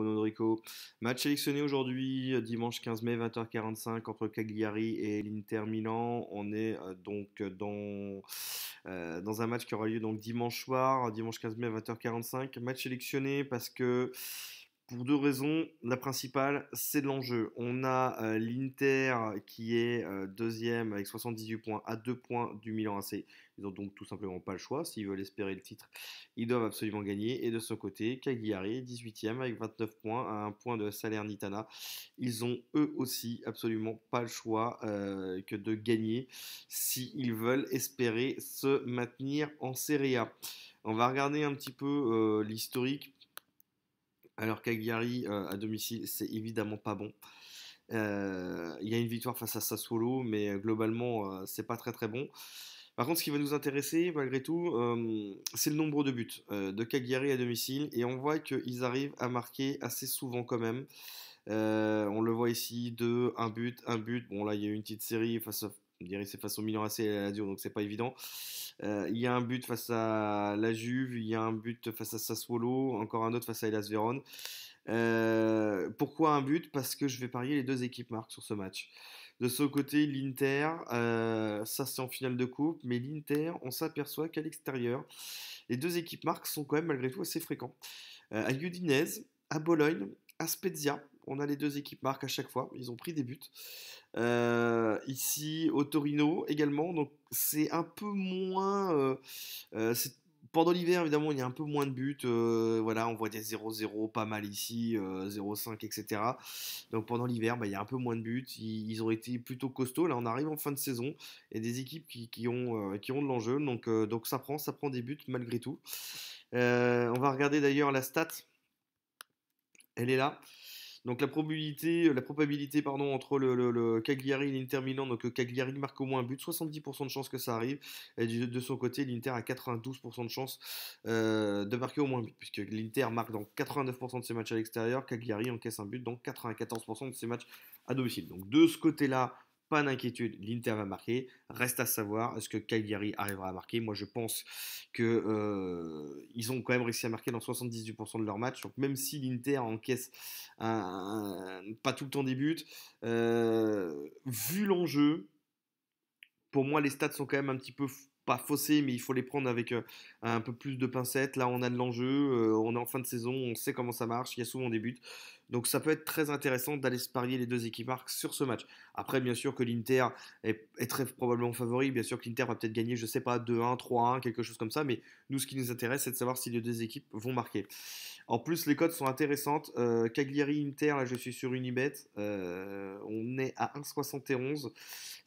prono de Rico. Match sélectionné aujourd'hui, dimanche 15 mai, 20h45, entre Cagliari et l'Inter Milan. On est dans un match qui aura lieu donc dimanche soir, dimanche 15 mai, 20h45. Match sélectionné parce que pour deux raisons. La principale, c'est de l'enjeu. On a l'Inter qui est deuxième avec 78 points à 2 points du Milan AC. Ils ont donc tout simplement pas le choix. S'ils veulent espérer le titre, ils doivent absolument gagner. Et de son côté, Cagliari, 18e avec 29 points à un point de Salernitana. Ils ont eux aussi absolument pas le choix que de gagner s'ils veulent espérer se maintenir en Serie A. On va regarder un petit peu l'historique. Alors Cagliari à domicile, c'est évidemment pas bon. Il y a une victoire face à Sassuolo, mais globalement, c'est pas très très bon. Par contre, ce qui va nous intéresser, malgré tout, c'est le nombre de buts de Cagliari à domicile. Et on voit qu'ils arrivent à marquer assez souvent quand même. On le voit ici, 2, un but, un but. Bon, là, il y a eu une petite série face à, on dirait que c'est face au Milan AC et à la Lazio, donc c'est pas évident. Il y a un but face à la Juve, il y a un but face à Sassuolo, encore un autre face à Hellas Vérone. Pourquoi un but? Parce que je vais parier les deux équipes marquent sur ce match. De ce côté, l'Inter, ça c'est en finale de coupe, mais l'Inter, on s'aperçoit qu'à l'extérieur, les deux équipes marquent sont quand même malgré tout assez fréquents. À Udinese, à Bologne, à Spezia, on a les deux équipes marquent à chaque fois, ils ont pris des buts. Ici, au Torino également, donc c'est un peu moins. Pendant l'hiver, évidemment, il y a un peu moins de buts. Voilà, on voit des 0-0 pas mal ici, 0-5, etc. Donc pendant l'hiver, bah, il y a un peu moins de buts. Ils ont été plutôt costauds. Là, on arrive en fin de saison et des équipes qui ont de l'enjeu. Donc ça prend des buts malgré tout. On va regarder d'ailleurs la stat. Elle est là. Donc la probabilité pardon, entre le Cagliari et l'Inter Milan, donc Cagliari marque au moins un but, 70% de chances que ça arrive, et de son côté l'Inter a 92% de chances de marquer au moins un but, puisque l'Inter marque dans 89% de ses matchs à l'extérieur, Cagliari encaisse un but dans 94% de ses matchs à domicile. Donc de ce côté-là, pas d'inquiétude, l'Inter va marquer. Reste à savoir, est-ce que Cagliari arrivera à marquer? Moi, je pense que ils ont quand même réussi à marquer dans 78% de leurs matchs. Donc même si l'Inter encaisse pas tout le temps des buts, vu l'enjeu, pour moi, les stats sont quand même un petit peu pas faussés, mais il faut les prendre avec un peu plus de pincettes. Là, on a de l'enjeu, on est en fin de saison, on sait comment ça marche, il y a souvent des buts. Donc ça peut être très intéressant d'aller se parier les deux équipes marques sur ce match. Après, bien sûr que l'Inter est très probablement favori, bien sûr que l'Inter va peut-être gagner, je sais pas, 2-1, 3-1, quelque chose comme ça, mais nous, ce qui nous intéresse, c'est de savoir si les deux équipes vont marquer. En plus, les cotes sont intéressantes. Cagliari Inter, là je suis sur Unibet. On est à 1,71.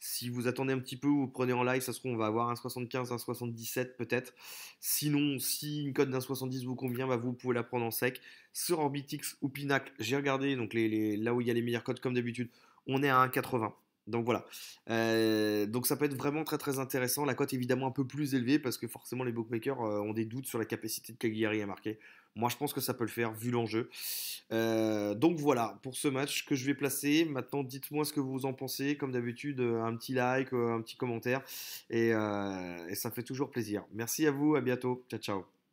Si vous attendez un petit peu, vous prenez en live, ça se trouve, on va avoir 1,75, 1,77 peut-être. Sinon, si une cote d'1,70 vous convient, bah, vous pouvez la prendre en sec. Sur Orbitix ou Pinacle, j'ai regardé, donc là où il y a les meilleures cotes comme d'habitude, on est à 1,80. Donc voilà. Donc ça peut être vraiment très très intéressant. La cote est évidemment un peu plus élevée parce que forcément les bookmakers ont des doutes sur la capacité de Cagliari à marquer. Moi je pense que ça peut le faire vu l'enjeu. Donc voilà pour ce match que je vais placer. Maintenant dites-moi ce que vous en pensez. Comme d'habitude, un petit like, un petit commentaire. Et ça fait toujours plaisir. Merci à vous, à bientôt. Ciao ciao.